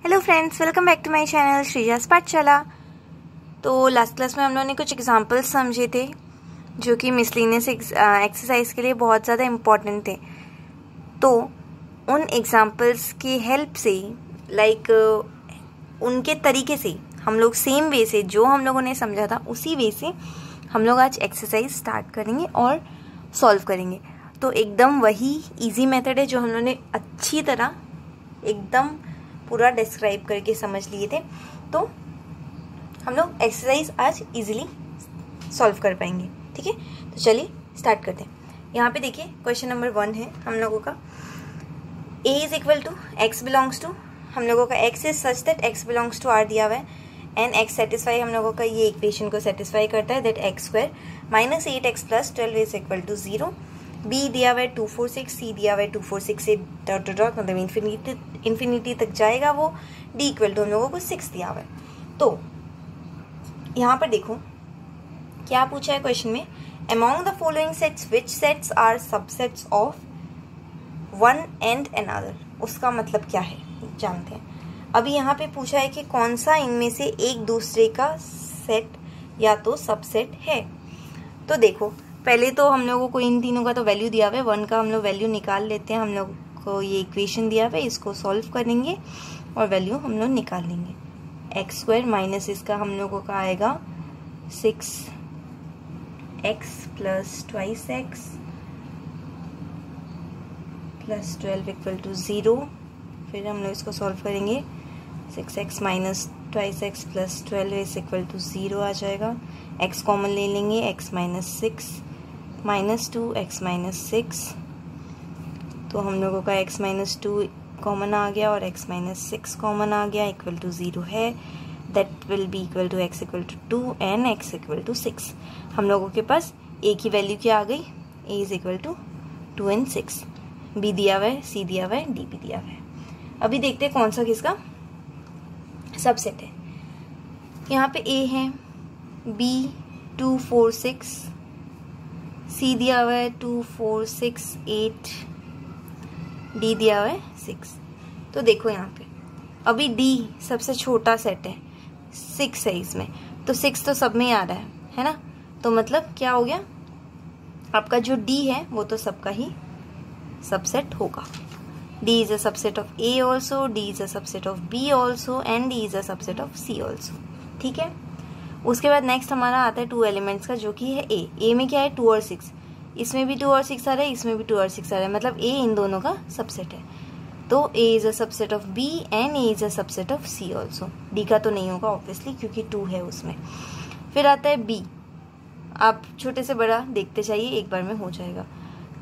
Hello friends, welcome back to my channel Shreeja's Pathshala. तो last class में हम लोगों ने कुछ एग्जांपल्स समझे थे जो कि मिसलिनियस एक्सरसाइज के लिए बहुत ज़्यादा इम्पॉर्टेंट थे। तो उन एग्जांपल्स की हेल्प से उनके तरीके से हम लोग सेम वे से जो हम लोगों ने समझा था उसी वे से हम लोग आज एक्सरसाइज स्टार्ट करेंगे और सॉल्व करेंगे। तो एकदम वही इजी मेथड है जो हम लोगों ने अच्छी तरह एकदम पूरा डिस्क्राइब करके समझ लिए थे। तो हम लोग एक्सरसाइज आज इजीली सॉल्व कर पाएंगे। ठीक है, तो चलिए स्टार्ट करते हैं। यहाँ पे देखिए क्वेश्चन नंबर 1 है हम लोगों का। a is equal to x belongs to, हम लोगों का x is such that x belongs to r दिया हुआ है एंड x सेटिस्फाई हम लोगों का ये इक्वेशन को सेटिस्फाई करता है that x square minus 8x plus 12 is equal to 0। b दिया हुआ है 246, c दिया हुआ है 246 से डॉट टू डॉट मतलब इन्फिनिटी तक जाएगा वो। d इक्वल टू हम लोगों को 6 दिया हुआ है। तो यहाँ पर देखो क्या पूछा है क्वेश्चन में, among the following sets which sets are subsets of one and another. उसका मतलब क्या है जानते हैं। अभी यहाँ पे पूछा है कि कौन सा इनमें से एक दूसरे का सेट या तो सबसेट है। तो देखो पहले तो हम लोगों को इन तीनों का तो वैल्यू दिया हुआ है, 1 का हम लोग वैल्यू निकाल लेते हैं। हम लोग को ये इक्वेशन दिया हुआ है, इसको सॉल्व करेंगे और वैल्यू हम लोग निकाल लेंगे। एक्स स्क्वायर माइनस इसका हम लोगों का आएगा 6x plus 2x plus 12 equal to 0। फिर हम लोग इसको सॉल्व करेंगे, 6x minus 2x plus 12 is equal to 0 आ जाएगा। x कॉमन ले लेंगे, x minus 6 minus 2 x minus 6, तो हम लोगों का x माइनस 2 कॉमन आ गया और x माइनस 6 कॉमन आ गया, इक्वल टू 0 है। That will be equal to x equal to 2 and x equal to 6। हम लोगों के पास a की वैल्यू क्या आ गई, a is equal to 2 and 6। b दिया हुआ है, c दिया हुआ है, d भी दिया हुआ है। अभी देखते हैं कौन सा किसका सबसेट है। यहाँ पे a है, b 2 4 6, c दिया हुआ है 2 4 6 8, d दिया हुआ है 6। तो देखो यहाँ पे अभी d सबसे छोटा सेट है, 6 है इसमें, तो 6 तो सब में ही आ रहा है ना। तो मतलब क्या हो गया, आपका जो d है वो तो सबका ही सबसेट होगा। d is a subset of a also, d is a subset of b also and d is a subset of c also। ठीक है, उसके बाद नेक्स्ट हमारा आता है 2 एलिमेंट्स का जो कि है a में क्या है 2 और 6, इसमें भी 2 और 6 आ रहा है, इसमें भी 2 और 6 आ रहा है, मतलब a इन दोनों का सबसेट है। तो a is a subset of b and a is a subset of c also. d का तो नहीं होगा ऑब्वियसली क्योंकि 2 है उसमें। फिर आता है b, आप छोटे से बड़ा देखते जाइए, एक बार में हो जाएगा।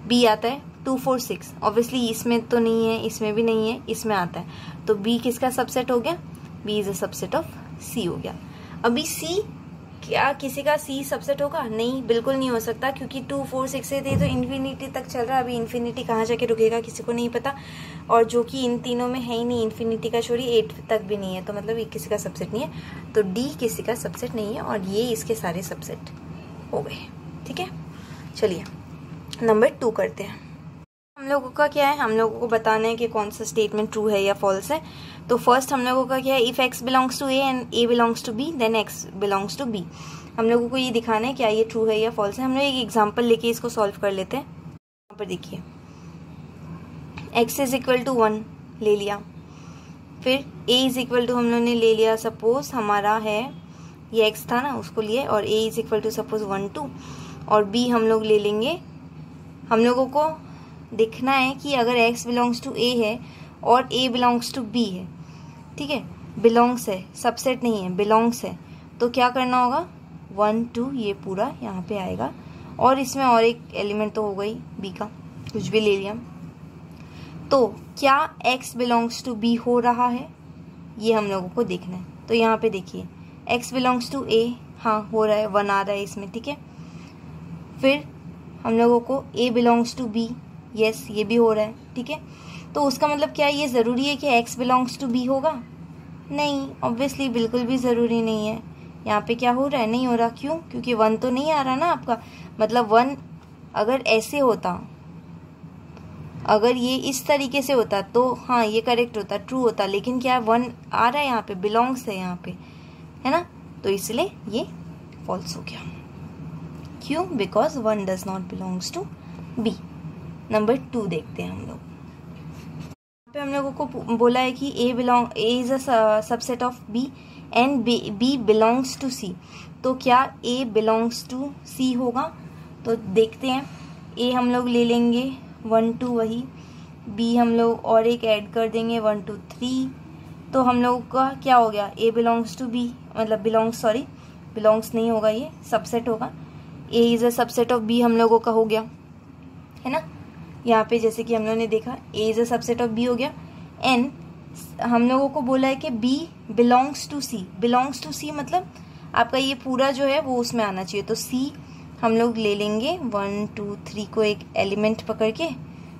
b आता है 2 4 6, ऑब्वियसली इसमें तो नहीं है, इसमें भी नहीं है, इसमें आता है, तो b किसका सबसेट हो गया, b is a subset of c हो गया। अभी c क्या किसी का c सबसेट होगा, नहीं बिल्कुल नहीं हो सकता क्योंकि 2 4 6 से थे तो इन्फिनिटी तक चल रहा है। अभी इन्फिनिटी कहाँ जाके रुकेगा किसी को नहीं पता, और जो कि इन तीनों में है ही नहीं, इन्फिनिटी का छोड़िए 8 तक भी नहीं है, तो मतलब ये किसी का सबसेट नहीं है। तो d किसी का सबसेट नहीं है और ये इसके सारे सबसेट हो गए। ठीक है, चलिए नंबर 2 करते हैं। हम लोगों का क्या है, हम लोगों को बताना है कि कौन सा स्टेटमेंट ट्रू है या फॉल्स है। तो फर्स्ट हम लोगों का क्या है, if x belongs to a and a belongs to b then x belongs to b। हम लोगों को ये दिखाना है क्या ये ट्रू है या फॉल्स है। हम लोग एक एग्जांपल लेके इसको सॉल्व कर लेते हैं। यहाँ पर देखिए x इज इक्वल टू 1 ले लिया, फिर a इज इक्वल टू हम लोग ने ले लिया, सपोज हमारा है ये x था ना उसको लिए, और a is equal to suppose 1 2, और b हम लोग ले लेंगे। हम लोगों को देखना है कि अगर x बिलोंग्स टू a है और a बिलोंग्स टू b है, ठीक है, बिलोंग्स है सबसेट नहीं है, बिलोंग्स है, तो क्या करना होगा 1 2 ये पूरा यहाँ पे आएगा, और इसमें और एक एलिमेंट तो हो गई b का, कुछ भी ले लिया। तो क्या x बिलोंग्स टू b हो रहा है ये हम लोगों को देखना है। तो यहाँ पे देखिए x बिलोंग्स टू a, हाँ हो रहा है, 1 आ रहा है इसमें, ठीक है। फिर हम लोगों को a belongs to b, yes ये भी हो रहा है, ठीक है। तो उसका मतलब क्या है, ये ज़रूरी है कि x बिलोंग्स टू b होगा, नहीं ऑब्वियसली बिल्कुल भी ज़रूरी नहीं है। यहाँ पे क्या हो रहा है, नहीं हो रहा, क्यों, क्योंकि 1 तो नहीं आ रहा ना आपका, मतलब 1 अगर ऐसे होता अगर ये इस तरीके से होता तो हाँ ये करेक्ट होता, ट्रू होता, लेकिन क्या 1 आ रहा है यहाँ पे, बिलोंग्स है यहाँ पे, है ना, तो इसलिए ये फॉल्स हो गया। क्यों? Because 1 does not belongs to B. Number 2 देखते हैं हम लोग। यहाँ पे हम लोगों को बोला है कि A is a subset of B and B belongs to C. तो क्या ए बिलोंग्स टू सी होगा? तो देखते हैं। ए हम लोग ले लेंगे 1 2 वही, बी हम लोग और एक ऐड कर देंगे 1 2 3। तो हम लोग का क्या हो गया? ए बिलोंग्स टू बी, मतलब बिलोंग्स नहीं होगा, ये सबसेट होगा। A is a subset of B हम लोगों का हो गया, है ना। यहाँ पे जैसे कि हम लोगों ने देखा A is a subset of B हो गया। एंड हम लोगों को बोला है कि B belongs to C. Belongs to C मतलब आपका ये पूरा जो है वो उसमें आना चाहिए। तो सी हम लोग ले लेंगे 1 2 3 को एक एलिमेंट पकड़ के,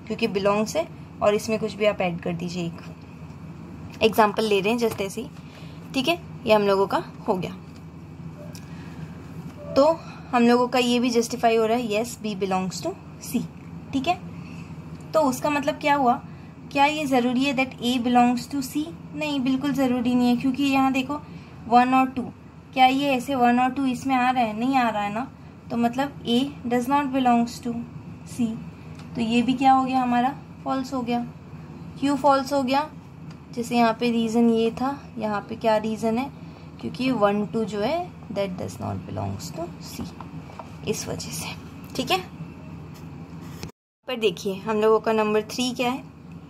क्योंकि बिलोंग्स है, और इसमें कुछ भी आप ऐड कर दीजिए। एक एग्जाम्पल ले रहे हैं जस्ट ऐसे ही, ठीक है। ये हम लोगों का हो गया। तो हम लोगों का ये भी जस्टिफाई हो रहा है, यस बी बिलोंग्स टू सी, ठीक है। तो उसका मतलब क्या हुआ? क्या ये ज़रूरी है दैट ए बिलोंग्स टू सी? नहीं, बिल्कुल ज़रूरी नहीं है, क्योंकि यहाँ देखो 1 और 2, क्या ये ऐसे 1 और 2 इसमें आ रहा है? नहीं आ रहा है ना। तो मतलब ए does not belongs to C. तो ये भी क्या हो गया हमारा? फॉल्स हो गया। क्यों फॉल्स हो गया? जैसे यहाँ पे रीज़न ये था, यहाँ पे क्या रीज़न है? क्योंकि 1 2 जो है that does not belongs to C, इस वजह से, ठीक है। पर देखिए हम लोगों का नंबर 3 क्या है?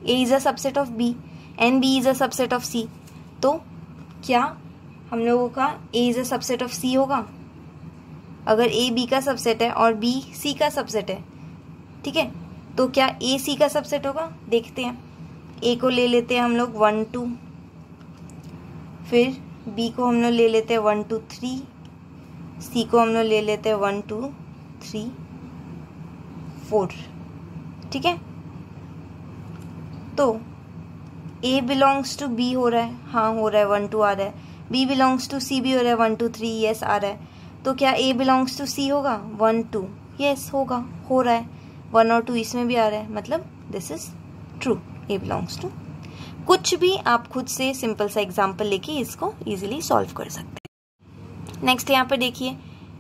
A is a subset of B and B is a subset of C. तो क्या हम लोगों का A is a subset of C होगा? अगर ए बी का सबसेट है और बी सी का सबसेट है, ठीक है, तो क्या ए सी का सबसेट होगा? देखते हैं। ए को ले लेते हैं हम लोग 1 2, फिर बी को हम लोग ले लेते हैं 1 2 3, सी को हम लोग ले लेते हैं 1 2 3 4, ठीक है। तो ए बिलोंग्स टू बी हो रहा है, हाँ हो रहा है, 1 2 आ रहा है। बी बिलोंग्स टू सी भी हो रहा है, 1 2 3 यस आ रहा है। तो क्या ए बिलोंग्स टू सी होगा? 1 2 यस होगा, हो रहा है। 1 और 2 इसमें भी आ रहा है, मतलब this is true, A belongs to. कुछ भी आप खुद से सिंपल सा एग्जाम्पल लेके इसको इजीली सॉल्व कर सकते हैं। नेक्स्ट यहाँ पे देखिए,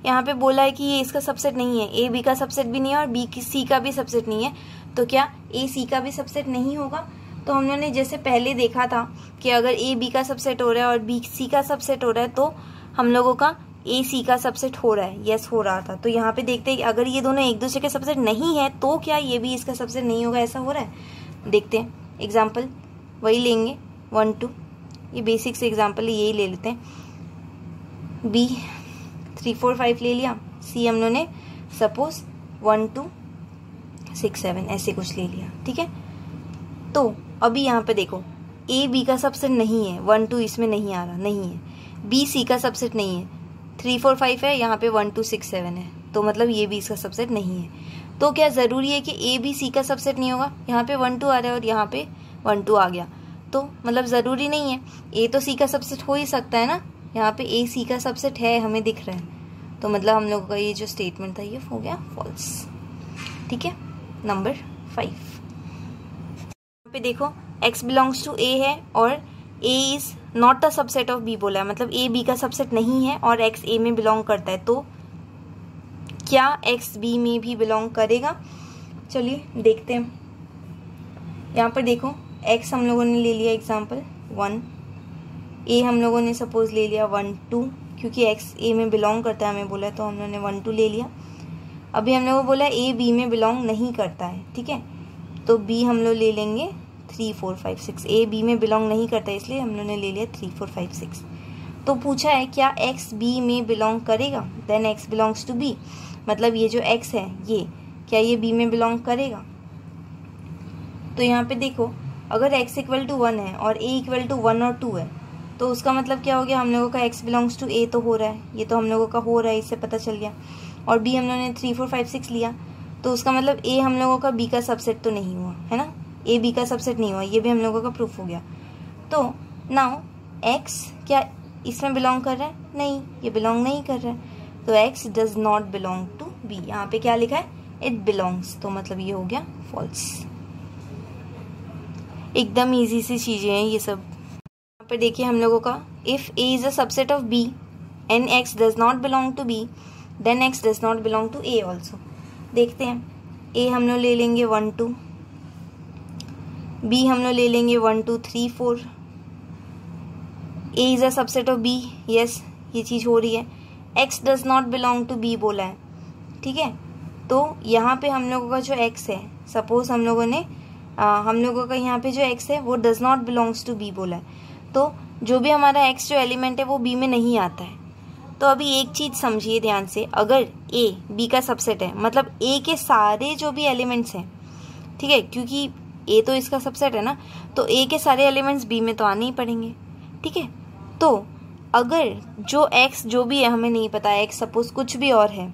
यहाँ पे बोला है कि ये इसका सबसेट नहीं है, ए बी का सबसेट भी नहीं है और बी सी का भी सबसेट नहीं है। तो क्या ए सी का भी सबसेट नहीं होगा? तो हम लोगों ने जैसे पहले देखा था कि अगर ए बी का सबसेट हो रहा है और बी सी का सबसेट हो रहा है, तो हम लोगों का ए सी का सबसेट हो रहा है, यस हो रहा था। तो यहाँ पे देखते हैं अगर ये दोनों एक दूसरे के सबसेट नहीं है तो क्या ये भी इसका सबसेट नहीं होगा? ऐसा हो रहा है। देखते हैं एग्जाम्पल, वही लेंगे 1 2, ये बेसिक से एग्जाम्पल है, यही ले लेते हैं। बी 3 4 5 ले लिया, सी हम लोगों ने सपोज 1 2 6 7 ऐसे कुछ ले लिया, ठीक है। तो अभी यहाँ पे देखो ए बी का सबसेट नहीं है, 1 2 इसमें नहीं आ रहा, नहीं है। बी सी का सबसेट नहीं है, 3 4 5 है, यहाँ पे 1 2 6 7 है, तो मतलब ये भी इसका सबसेट नहीं है। तो क्या ज़रूरी है कि ए बी सी का सबसेट नहीं होगा? यहाँ पे 1 2 आ रहा है और यहाँ पे 1 2 आ गया, तो मतलब ज़रूरी नहीं है। ए तो सी का सबसेट हो ही सकता है ना, यहाँ पे ए सी का सबसेट है, हमें दिख रहा है। तो मतलब हम लोगों का ये जो स्टेटमेंट था ये हो गया फॉल्स, ठीक है। नंबर 5 पे देखो x बिलोंग्स टू a है और a is not a subset of b बोला है, मतलब a b का सबसेट नहीं है और x a में बिलोंग करता है। तो क्या x b में भी बिलोंग करेगा? चलिए देखते हैं। यहाँ पर देखो x हम लोगों ने ले लिया एग्जाम्पल 1, a हम लोगों ने सपोज ले लिया 1 2, क्योंकि x a में बिलोंग करता है हमें बोला है, तो हम लोगों ने 1 2 ले लिया। अभी हम लोगों को बोला a b में बिलोंग नहीं करता है, ठीक है, तो b हम लोग ले लेंगे 3 4 5 6। a b में बिलोंग नहीं करता है, इसलिए हम लोगों ने ले लिया 3 4 5 6। तो पूछा है क्या x b में बिलोंग करेगा? Then x belongs to b, मतलब ये जो x है ये, क्या ये b में बिलोंग करेगा? तो यहाँ पे देखो अगर x इक्वल टू 1 है और a इक्वल टू 1 और 2 है, तो उसका मतलब क्या हो गया? हम लोगों का x बिलोंग्स टू a तो हो रहा है, ये तो हम लोगों का हो रहा है, इससे पता चल गया। और b हम लोगों ने 3 4 5 6 लिया, तो उसका मतलब a हम लोगों का b का सबसेट तो नहीं हुआ, है ना, a b का सबसेट नहीं हुआ, ये भी हम लोगों का प्रूफ हो गया। तो नाउ x क्या इसमें बिलोंग कर रहा है? नहीं, ये बिलोंग नहीं कर रहा है, तो x does not belong to b। यहाँ पे क्या लिखा है? इट बिलोंग्स, तो मतलब ये हो गया फॉल्स। एकदम इजी सी चीज़ें हैं ये सब। यहाँ पर देखिए हम लोगों का if A is a subset of B and X does not belong to B then X does not belong to A also. देखते हैं, ए हम लोग ले लेंगे 1 2, बी हम लोग ले लेंगे 1 2 3 4। A is a subset of B, yes ये चीज़ हो रही है। X does not belong to B बोला है, ठीक है। तो यहाँ पे हम लोगों का जो एक्स है, सपोज हम लोगों ने हम लोगों का यहाँ पे जो एक्स है वो does not belongs to B बोला है, तो जो भी हमारा एक्स जो एलिमेंट है वो बी में नहीं आता है। तो अभी एक चीज़ समझिए ध्यान से, अगर ए बी का सबसेट है मतलब ए के सारे जो भी एलिमेंट्स हैं, ठीक है, क्योंकि ए तो इसका सबसेट है ना, तो ए के सारे एलिमेंट्स बी में तो आने ही पड़ेंगे, ठीक है। तो अगर जो एक्स जो भी है, हमें नहीं पता एक्स सपोज कुछ भी और है,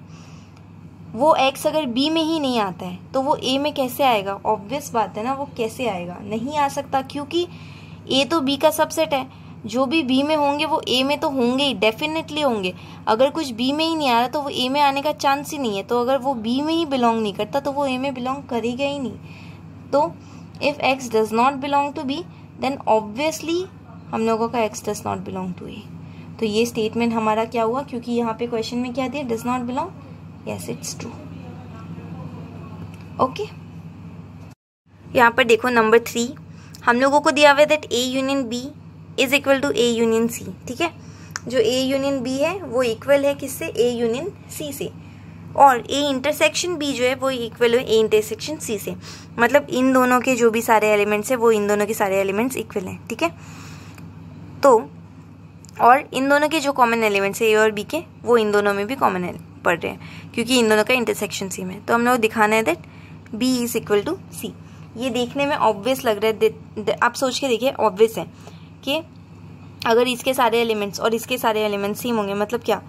वो एक्स अगर बी में ही नहीं आता है तो वो ए में कैसे आएगा? ऑब्वियस बात है ना, वो कैसे आएगा? नहीं आ सकता, क्योंकि ए तो बी का सबसेट है। जो भी बी में होंगे वो ए में तो होंगे ही, डेफिनेटली होंगे। अगर कुछ बी में ही नहीं आ रहा तो वो ए में आने का चांस ही नहीं है। तो अगर वो बी में ही बिलोंग नहीं करता तो वो ए में बिलोंग करेगा ही नहीं। तो if X does not belong to B then obviously हम लोगों का X does not belong to A. तो ये स्टेटमेंट हमारा क्या हुआ, क्योंकि यहाँ पे क्वेश्चन में क्या दिया, does not belong, yes it's true. Okay, यहाँ पर देखो नंबर 3 हम लोगों को दिया हुआ है that A union B is equal to A union C, ठीक है। जो ए यूनियन बी है वो इक्वल है किससे? ए यूनियन सी से। और ए इंटरसेक्शन बी जो है वो इक्वल है ए इंटरसेक्शन सी से। मतलब इन दोनों के जो भी सारे एलिमेंट्स है वो इन दोनों के सारे एलिमेंट्स इक्वल हैं, ठीक है। तो और इन दोनों के जो कॉमन एलिमेंट्स है ए और बी के, वो इन दोनों में भी कॉमन पड़ रहे हैं क्योंकि इन दोनों का इंटरसेक्शन सी में। तो हम लोग दिखाना है that B is equal to C. ये देखने में ऑब्वियस लग रहा है, आप सोच के देखिए, ऑब्वियस है कि अगर इसके सारे एलिमेंट्स और इसके सारे एलिमेंट्स सेम होंगे, मतलब क्या,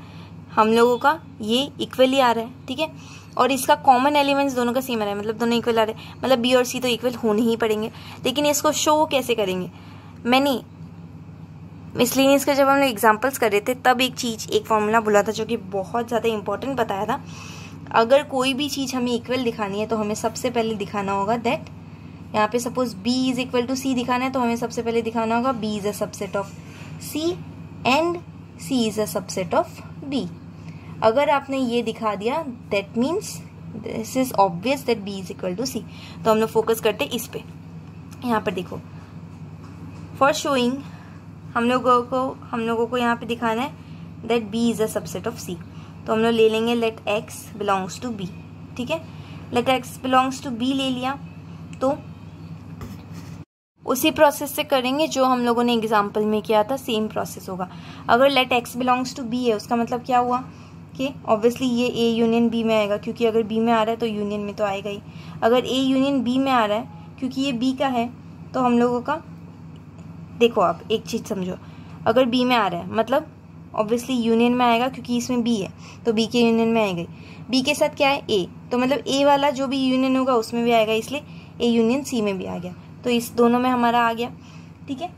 हम लोगों का ये इक्वली आ रहा है, ठीक है। और इसका कॉमन एलिमेंट्स दोनों का सेम आ रहा है, मतलब दोनों इक्वल आ रहे हैं, मतलब बी और सी तो इक्वल होने ही पड़ेंगे। लेकिन इसको शो कैसे करेंगे? मैंने मिसलिनियस का जब हम लोग एग्जाम्पल्स कर रहे थे तब एक फॉर्मूला बोला था जो कि बहुत ज़्यादा इंपॉर्टेंट बताया था। अगर कोई भी चीज़ हमें इक्वल दिखानी है तो हमें सबसे पहले दिखाना होगा दैट, यहाँ पे suppose b is equal to C दिखाना है तो हमें सबसे पहले दिखाना होगा b is a subset of c and c is a subset of b। अगर आपने ये दिखा दिया that means this is obvious that b is equal to c। तो हम लोग फोकस करते इस पे। यहाँ पर देखो, फॉर शोइंग हम लोगों को यहाँ पे दिखाना है that b is a subset of c। तो हम लोग ले लेंगे let x belongs to b, ठीक है। Let x belongs to b ले लिया तो उसी प्रोसेस से करेंगे जो हम लोगों ने एग्जाम्पल में किया था, सेम प्रोसेस होगा। अगर let x belongs to b है उसका मतलब क्या हुआ कि ऑब्वियसली ये a यूनियन b में आएगा, क्योंकि अगर b में आ रहा है तो यूनियन में तो आएगा ही। अगर a यूनियन b में आ रहा है क्योंकि ये b का है तो हम लोगों का, देखो आप एक चीज़ समझो, अगर b में आ रहा है मतलब ऑब्वियसली यूनियन में आएगा क्योंकि इसमें b है तो b के यूनियन में आएगा। b के साथ क्या है? a, तो मतलब a वाला जो भी यूनियन होगा उसमें भी आएगा, इसलिए a यूनियन c में भी आ गया। तो इस दोनों में हमारा आ गया, ठीक है।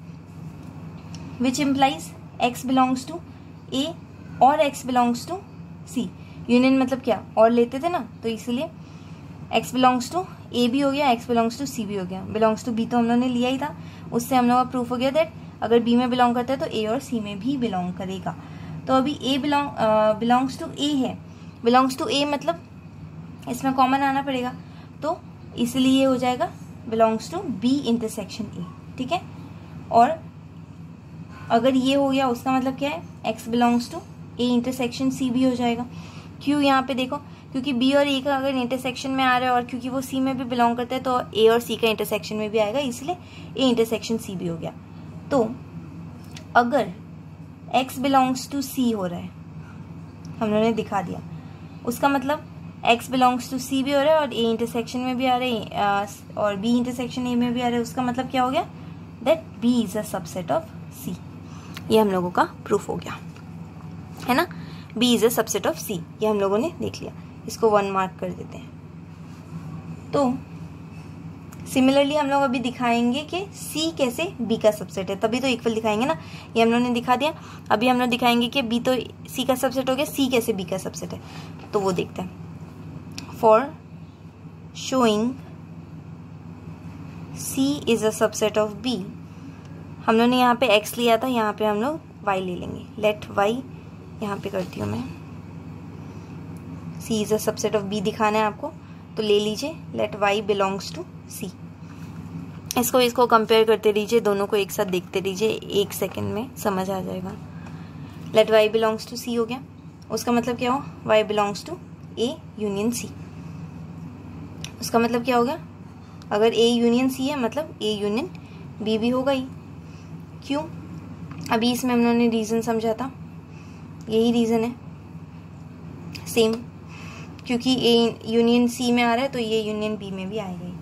Which implies x belongs to a और x belongs to c। Union मतलब क्या, और लेते थे ना, तो इसलिए x बिलोंग्स टू a भी हो गया, x बिलोंग्स टू c भी हो गया। बिलोंग्स टू b तो हम लोगों ने लिया ही था, उससे हम लोग का प्रूफ हो गया दैट अगर b में बिलोंग करता है तो a और c में भी बिलोंग करेगा। तो अभी a बिलोंग्स टू a है, बिलोंग्स टू a मतलब इसमें कॉमन आना पड़ेगा, तो इसलिए ये हो जाएगा belongs to b intersection a, ठीक है। और अगर ये हो गया उसका मतलब क्या है, x belongs to a intersection c भी हो जाएगा। क्यों? यहाँ पे देखो, क्योंकि b और a का अगर इंटरसेक्शन में आ रहा है और क्योंकि वो c में भी बिलोंग करता है तो a और c का इंटरसेक्शन में भी आएगा, इसलिए a इंटरसेक्शन c भी हो गया। तो अगर x बिलोंग्स टू c हो रहा है, हम लोगों ने दिखा दिया, उसका मतलब x बिलोंग्स टू c भी हो रहा है और a इंटरसेक्शन में भी आ रहा है और b इंटरसेक्शन a में भी आ रहा है। उसका मतलब क्या हो गया, that b is a subset of c। ये हम लोगों का प्रूफ हो गया है ना, b is a subset of c। ये हम लोगों ने देख लिया, इसको 1 मार्क कर देते हैं। तो सिमिलरली हम लोग अभी दिखाएंगे कि c कैसे b का सबसेट है, तभी तो इक्वल दिखाएंगे ना। ये हम लोग ने दिखा दिया, अभी हम लोग दिखाएंगे कि b तो c का सबसेट हो गया, c कैसे b का सबसेट है, तो वो देखते हैं। For showing C is a subset of B। हम लोगों ने यहाँ पे x लिया था, यहाँ पे हम लोग y ले लेंगे। लेट y, यहाँ पे करती हूँ मैं, C is a subset of B दिखाना है आपको, तो ले लीजिए let y belongs to C। इसको कंपेयर करते रहिए, दोनों को एक साथ देखते रहिए, 1 सेकेंड में समझ आ जाएगा। Let y belongs to C हो गया, उसका मतलब क्या हो, y belongs to A union C। उसका मतलब क्या हो गया, अगर A यूनियन C है मतलब A यूनियन B भी होगा ही। क्यों, अभी इसमें हम लोगों ने रीज़न समझा था, यही रीज़न है सेम, क्योंकि A यूनियन C में आ रहा है तो ये यूनियन B में भी आएगा ही।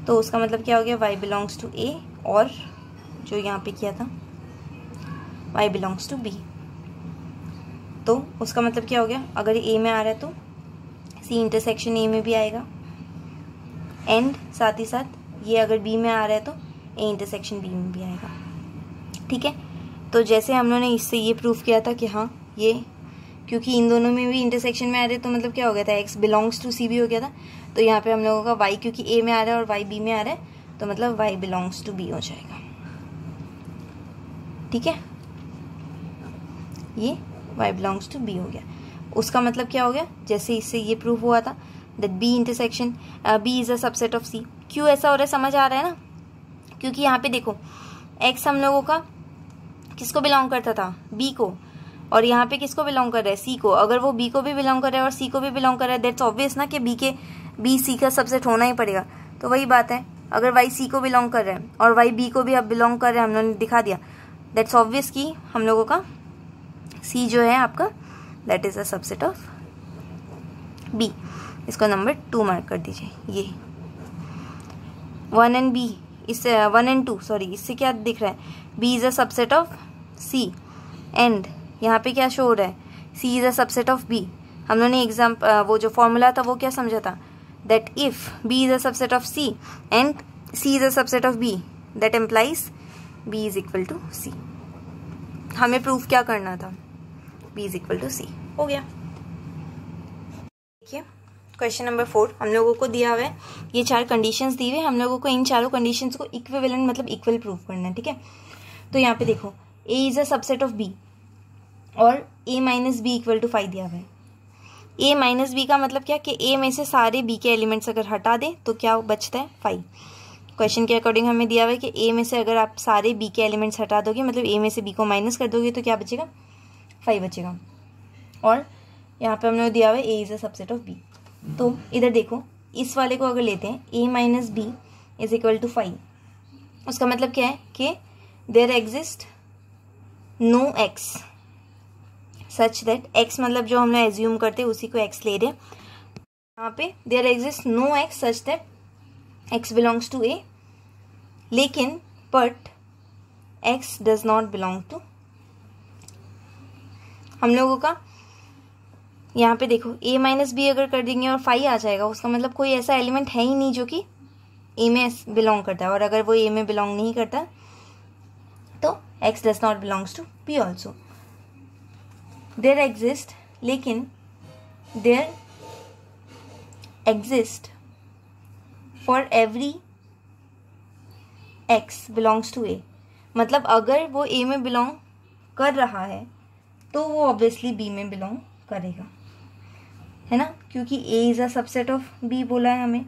तो उसका मतलब क्या हो गया, y बिलोंग्स टू A, और जो यहाँ पे किया था y बिलोंग्स टू B। तो उसका मतलब क्या हो गया, अगर A में आ रहा है तो C इंटरसेक्शन A में भी आएगा, एंड साथ ही साथ ये अगर B में आ रहा है तो A इंटरसेक्शन B में भी आएगा। ठीक है, तो जैसे हम लोगों ने इससे ये प्रूफ किया था कि हाँ ये, क्योंकि इन दोनों में भी इंटरसेक्शन में आ रहे हैं तो मतलब क्या हो गया था, x बिलोंग्स टू C भी हो गया था। तो यहाँ पे हम लोगों का y क्योंकि A में आ रहा है और y B में आ रहा है, तो मतलब y बिलोंग्स टू B हो जाएगा। ठीक है, ये y बिलोंग्स टू B हो गया। उसका मतलब क्या हो गया, जैसे इससे ये प्रूफ हुआ था that B intersection B is a subset of C। क्यों ऐसा हो रहा है, समझ आ रहा है ना, क्योंकि यहाँ पे देखो x हम लोगों का किसको बिलोंग करता था, B को, और यहाँ पे किसको बिलोंग कर रहा है, C को। अगर वो B को भी बिलोंग कर रहा है और C को भी बिलोंग कर रहा है, दैट्स ऑब्वियस ना कि B C का सबसेट होना ही पड़ेगा। तो वही बात है, अगर y C को बिलोंग कर रहा है और y B को भी अब बिलोंग कर रहा है, हम लोगों ने दिखा दिया, दैट्स ऑब्वियस कि हम लोगों का C जो है आपका, that is a subset of B। इसको नंबर 2 मार्क कर दीजिए। ये 1 and B, इससे 1 and 2 सॉरी, इससे क्या दिख रहा है, B is a subset of C, and यहाँ पे क्या शो हो रहा है, C is a subset of B। हम लोगों ने वो जो फॉर्मूला था वो क्या समझा था, that if B is a subset of C and C is a subset of B, that implies B is equal to C। हमें प्रूफ क्या करना था, B is equal to C। हो गया। देखिए क्वेश्चन नंबर 4 हम लोगों को दिया हुआ है, ये 4 कंडीशंस दी हुई है, हम लोगों को इन चारों कंडीशंस को इक्विवेलेंट मतलब इक्वल प्रूफ करना है। ठीक है, तो यहाँ पे देखो A is a subset of B और A minus B equal to 5 दिया हुआ है। A माइनस B का मतलब क्या कि A में से सारे B के एलिमेंट्स अगर हटा दें तो क्या बचता है, 5। क्वेश्चन के अकॉर्डिंग हमें दिया हुआ है कि A में से अगर आप सारे B के एलिमेंट्स हटा दोगे, मतलब A में से B को माइनस कर दोगे, तो क्या बचेगा, 5 बचेगा। और यहाँ पे हमने दिया हुआ है A is a subset of B। तो इधर देखो, इस वाले को अगर लेते हैं A minus B is equal to 5, उसका मतलब क्या है कि there exist no x such that, x मतलब जो हमने एज्यूम करते हैं उसी को x ले रहे हैं। यहाँ पे there exist no x such that x belongs to A, लेकिन but x does not belong to, हम लोगों का यहाँ पे देखो A माइनस B अगर कर देंगे और 5 आ जाएगा, उसका मतलब कोई ऐसा एलिमेंट है ही नहीं जो कि A में बिलोंग करता है, और अगर वो A में बिलोंग नहीं करता तो x does not belongs to B also. There exist, लेकिन there exist for every x belongs to A, मतलब अगर वो A में बिलोंग कर रहा है तो वो ऑब्वियसली B में बिलोंग करेगा, है ना, क्योंकि A is a subset of B बोला है हमें,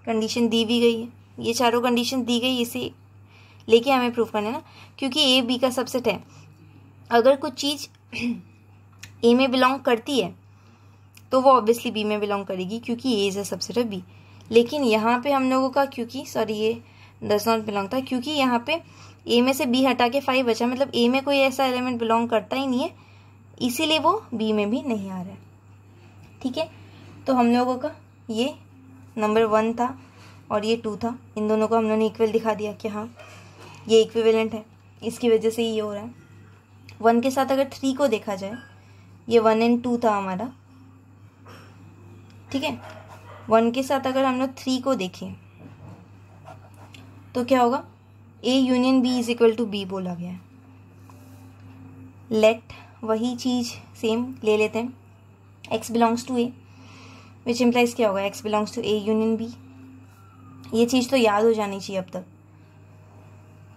कंडीशन दी भी गई है, ये चारों कंडीशन दी गई, इसे लेके हमें प्रूफ करना है ना, क्योंकि A B का सबसेट है। अगर कुछ चीज़ A में बिलोंग करती है तो वो ऑब्वियसली B में बिलोंग करेगी, क्योंकि A is a subset of B। लेकिन यहाँ पे हम लोगों का, क्योंकि सॉरी ये डज नॉट बिलोंग था, क्योंकि यहाँ पे A में से B हटा के 5 बचा, मतलब A में कोई ऐसा एलिमेंट बिलोंग करता ही नहीं है, इसीलिए वो B में भी नहीं आ रहा है। ठीक है, तो हम लोगों का ये नंबर 1 था और ये 2 था, इन दोनों को हम लोगों ने इक्वल दिखा दिया कि हाँ ये इक्विवेलेंट है, इसकी वजह से ये हो रहा है। 1 के साथ अगर 3 को देखा जाए, ये 1 and 2 था हमारा, ठीक है, 1 के साथ अगर हम लोग 3 को देखें तो क्या होगा, A union B is equal to B बोला गया है। लेट वही चीज़ सेम ले लेते हैं, x belongs to A, which implies क्या होगा, x belongs to A union B। ये चीज़ तो याद हो जानी चाहिए अब तक।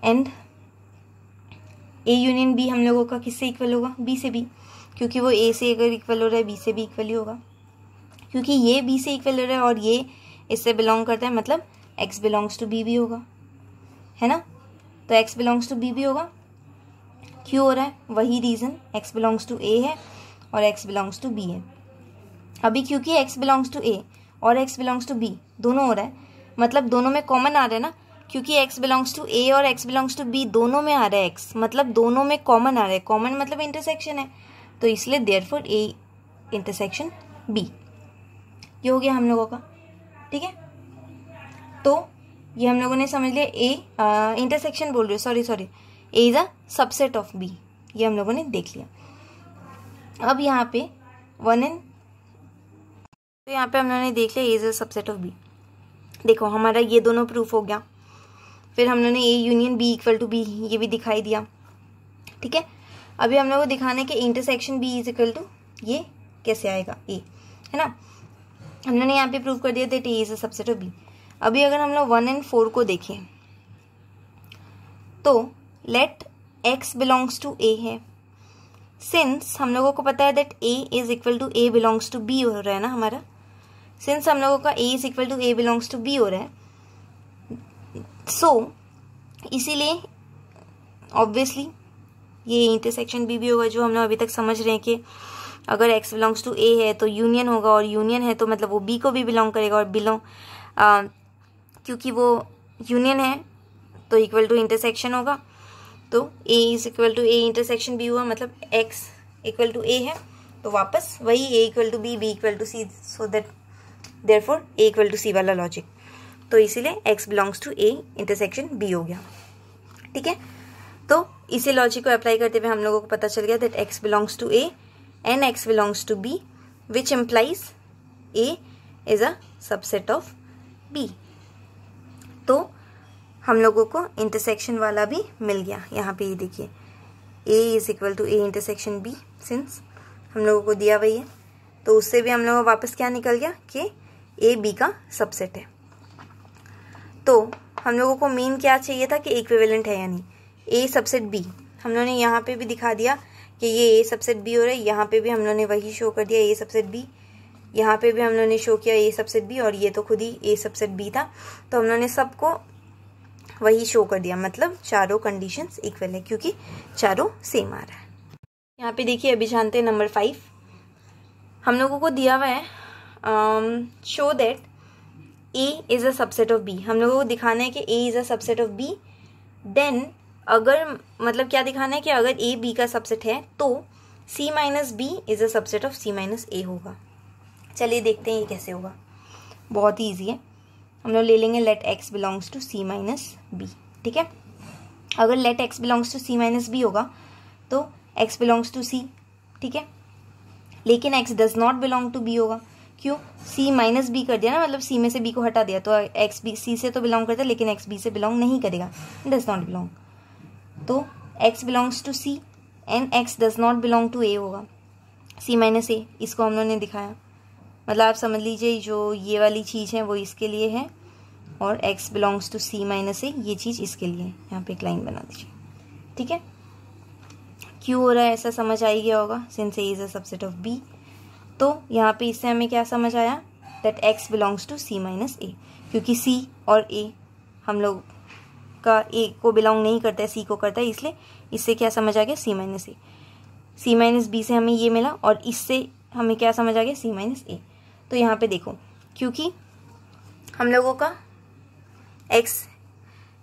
एंड ए यूनियन बी हम लोगों का किससे इक्वल होगा? बी से बी, क्योंकि वो ए से अगर इक्वल हो रहा है बी से भी इक्वल ही होगा, क्योंकि ये बी से इक्वल हो रहा है और ये इससे बिलोंग करता है, मतलब एक्स बिलोंग्स टू बी भी होगा, है ना। तो एक्स बिलोंग्स टू बी भी होगा। क्यों हो रहा है? वही रीज़न, एक्स बिलोंग्स टू ए है और एक्स बिलोंग्स टू बी है। अभी क्योंकि एक्स बिलोंग्स टू ए और एक्स बिलोंग्स टू बी दोनों हो रहा है, मतलब दोनों में कॉमन आ रहा है ना, क्योंकि एक्स बिलोंग्स टू ए और एक्स बिलोंग्स टू बी दोनों में आ रहा है एक्स, मतलब दोनों में कॉमन आ रहा है। कॉमन मतलब इंटरसेक्शन है, तो इसलिए देयरफॉर ए इंटरसेक्शन बी। ये हो गया हम लोगों का, ठीक है। तो ये हम लोगों ने समझ लिया, ए इंटरसेक्शन बोल रही हूँ, sorry, A is a subset of B, ये हम लोगों ने देख लिया। अब यहाँ पे वन एन, तो यहाँ पे हम लोगों ने देख लिया A is a subset of B. देखो हमारा ये दोनों प्रूफ हो गया। फिर हम लोगों ने A union B equal to B ये भी दिखाई दिया, ठीक है। अभी हम लोग को दिखाने के intersection B is equal to ये कैसे आएगा, ए, है ना। हम लोगों ने यहाँ पे प्रूव कर दिया that A is a subset of B. अभी अगर हम लोग 1 and 4 को देखें तो let x belongs to a है। सिंस हम लोगों को पता है that a is equal to a belongs to b हो रहा है ना हमारा, सिंस हम लोगों का a is equal to a belongs to b हो रहा है, सो इसीलिए ऑब्वियसली ये इंटरसेक्शन b भी होगा, जो हम लोग अभी तक समझ रहे हैं कि अगर x बिलोंग्स टू a है तो यूनियन होगा, और यूनियन है तो मतलब वो b को भी बिलोंग करेगा, और क्योंकि वो यूनियन है तो इक्वल टू इंटरसेक्शन होगा, तो a is equal to a intersection b हुआ, मतलब x इक्वल टू a है, तो वापस वही a equal to b, b equal to c, so that therefore a equal to c वाला लॉजिक। तो इसीलिए x belongs to a intersection b हो गया, ठीक है। तो इसी लॉजिक को अप्लाई करते हुए हम लोगों को पता चल गया that x belongs to a and x belongs to b, which implies a is a subset of b। तो हम लोगों को इंटरसेक्शन वाला भी मिल गया। यहाँ पे ये देखिए a is equal to a intersection b, since हम लोगों को दिया वही है, तो उससे भी हम लोगों को वापस क्या निकल गया कि a b का सबसेट है। तो हम लोगों को मेन क्या चाहिए था कि इक्विवेलेंट है, यानी a सबसेट b। हम लोगों ने यहाँ पे भी दिखा दिया कि ये a सबसेट b हो रहा है, यहाँ पे भी हम लोगों ने वही शो कर दिया a सबसेट b, यहाँ पे भी हम लोगों ने शो किया a सबसेट b, और ये तो खुद ही a सबसेट b था, तो हम लोगों ने सबको वही शो कर दिया, मतलब चारों कंडीशंस इक्वल है क्योंकि चारों सेम आ रहा है। यहाँ पे देखिए अभी जानते हैं नंबर 5 हम लोगों को दिया हुआ है, show that a is a subset of b। हम लोगों को दिखाना है कि a is a subset of b, then अगर मतलब क्या दिखाना है कि अगर a b का सबसेट है तो c minus b is a subset of c minus a होगा। चलिए देखते हैं ये कैसे होगा, बहुत ही ईजी है। हम लोग ले लेंगे let x belongs to c minus b, ठीक है। अगर let x belongs to c minus b होगा तो x बिलोंग्स टू c, ठीक है, लेकिन x does not belong to b होगा। क्यों? c माइनस b कर दिया ना, मतलब c में से b को हटा दिया, तो x b c से तो बिलोंग करता है लेकिन x b से बिलोंग नहीं करेगा, डज नॉट बिलोंग। तो x belongs to c and x does not belong to a होगा, c माइनस a, इसको हम लोगों ने दिखाया, मतलब आप समझ लीजिए जो ये वाली चीज़ है वो इसके लिए है और x belongs to c minus a ये चीज़ इसके लिए है। यहाँ पे एक लाइन बना दीजिए, ठीक है। क्यों हो रहा है ऐसा समझ आ ही गया होगा, since a is a subset of b। तो यहाँ पे इससे हमें क्या समझ आया that x belongs to c minus a, क्योंकि c और a हम लोग का a को बिलोंग नहीं करता है, c को करता है, इसलिए इससे क्या समझ आ गया c minus a। c minus b से हमें ये मिला और इससे हमें क्या समझ आ गया c माइनस a। तो यहाँ पे देखो क्योंकि हम लोगों का x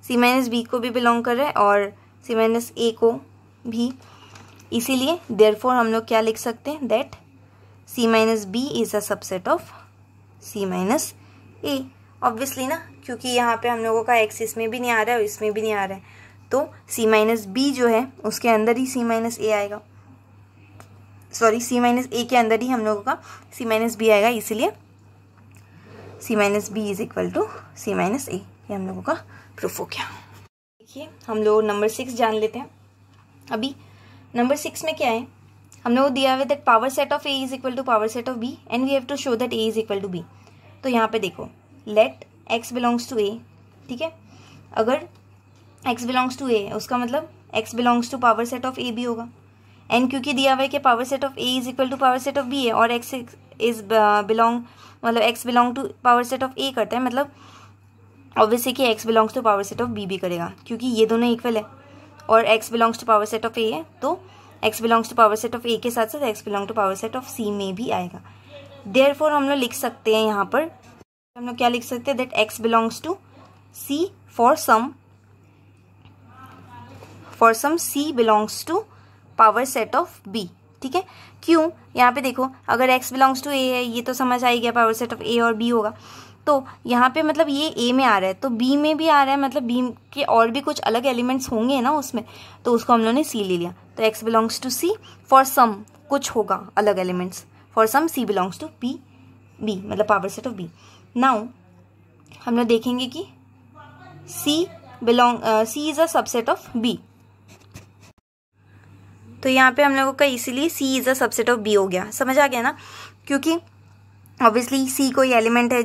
c माइनस b को भी बिलोंग कर रहा है और c माइनस a को भी, इसीलिए देयरफॉर हम लोग क्या लिख सकते हैं that c minus b is a subset of c minus a। Obviously ना, क्योंकि यहाँ पे हम लोगों का x इसमें भी नहीं आ रहा है और इसमें भी नहीं आ रहा है, तो c माइनस b जो है उसके अंदर ही c माइनस a आएगा, सॉरी c माइनस a के अंदर ही हम लोगों का c माइनस b आएगा, इसीलिए c minus b is equal to c minus a। ये हम लोगों का प्रूफ हो गया। देखिए हम लोग नंबर 6 जान लेते हैं। अभी नंबर 6 में क्या है, हम लोग को दिया हुआ है that power set of a is equal to power set of b and we have to show that a is equal to b। तो यहाँ पे देखो let x belongs to A, ठीक है। अगर x बिलोंग्स टू ए उसका मतलब x belongs to power set of A भी होगा। एन क्योंकि दिया हुआ है कि power set of A is equal to power set of B है, और x इज बिलोंग मतलब x belong to power set of A करता है, मतलब ऑब्वियसली कि x belongs to power set of B भी करेगा, क्योंकि ये दोनों इक्वल है और x belongs to power set of A है, तो x belongs to power set of A के साथ साथ x belong to power set of C में भी आएगा। देयरफॉर हम लोग लिख सकते हैं यहाँ पर, हम लोग क्या लिख सकते हैं, that x belongs to c for some c belongs to power set of b, ठीक है। क्यों, यहाँ पे देखो अगर x बिलोंग्स टू a है, ये तो समझ आ ही गया पावर सेट ऑफ a और b होगा, तो यहाँ पे मतलब ये a में आ रहा है तो b में भी आ रहा है, मतलब b के और भी कुछ अलग एलिमेंट्स होंगे ना उसमें, तो उसको हम लोगों ने c ले लिया। तो x belongs to c for some कुछ होगा अलग elements, for some c belongs to b मतलब power set of b। Now हम लोग देखेंगे कि c is a subset of b, तो यहाँ पे हम लोगों का इसीलिए c is a subset of b हो गया, समझ आ गया ना, क्योंकि ऑब्वियसली c कोई एलिमेंट है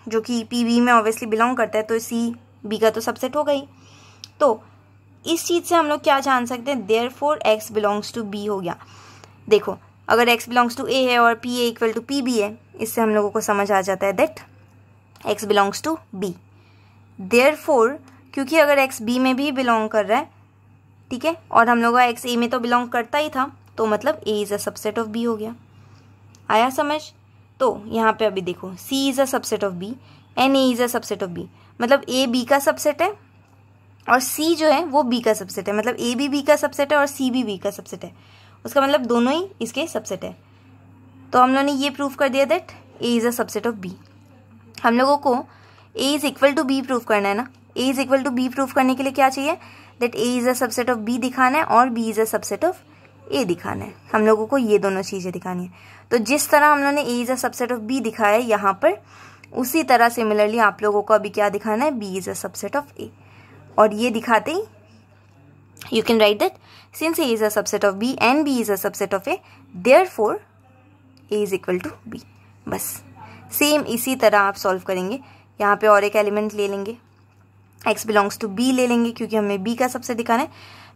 जो कि pb में ऑब्वियसली बिलोंग करता है, तो c b का तो सबसेट होगा ही। तो इस चीज़ से हम लोग क्या जान सकते हैं, therefore x belongs to b हो गया। देखो अगर x बिलोंग्स टू a है और p a equal to pb है, इससे हम लोगों को समझ आ जाता है that x belongs to b। Therefore क्योंकि अगर x b में भी बिलोंग कर रहा है, ठीक है, और हम लोग का x a में तो बिलोंग करता ही था, तो मतलब a is a subset of b हो गया। आया समझ? तो यहाँ पे अभी देखो c is a subset of b and a is a subset of b, मतलब a b का सबसेट है और c जो है वो b का सबसेट है, मतलब a भी b का सबसेट है और c भी b का सबसेट है, उसका मतलब दोनों ही इसके सबसेट है। तो हम लोगों ने ये प्रूव कर दिया that a is a subset of b। हम लोगों को a is equal to b prove करना है ना, a is equal to b prove करने के लिए क्या चाहिए, that a is a subset of b दिखाना है और b is a subset of a दिखाना है। हम लोगों को ये दोनों चीज़ें दिखानी है। तो जिस तरह हम लोगों ने a is a subset of b दिखाया है यहाँ पर, उसी तरह सिमिलरली आप लोगों को अभी क्या दिखाना है, b is a subset of a। और ये दिखाते ही you can write that since a is a subset of b and b is a subset of a, therefore a is equal to b। बस सेम इसी तरह आप solve करेंगे। यहाँ पे और एक एलिमेंट ले लेंगे, x बिलोंग्स टू b ले लेंगे क्योंकि हमें b का सबसे दिखाना है,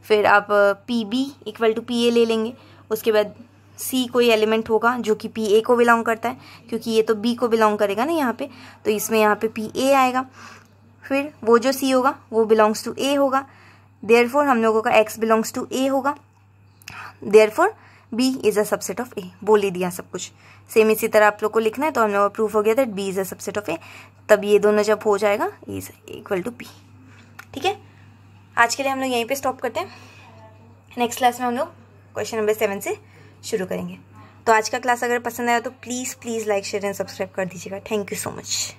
फिर आप pb इक्वल टू pa ले लेंगे, उसके बाद c कोई एलिमेंट होगा जो कि pa को बिलोंग करता है, क्योंकि ये तो b को बिलोंग करेगा ना यहाँ पे, तो इसमें यहाँ पे pa आएगा, फिर वो जो c होगा वो बिलोंग्स टू a होगा, देयरफॉर हम लोगों का x बिलोंग्स टू a होगा, therefore b is a subset of a। बोल ही दिया सब कुछ। सेम इसी तरह आप लोग को लिखना है, तो हम लोग का प्रूफ हो गया that b is a subset of a। तब ये दोनों जब हो जाएगा a is equal to b। ठीक है, आज के लिए हम लोग यहीं पे स्टॉप करते हैं। नेक्स्ट क्लास में हम लोग क्वेश्चन नंबर 7 से शुरू करेंगे। तो आज का क्लास अगर पसंद आया तो please like share and subscribe कर दीजिएगा। Thank you so much.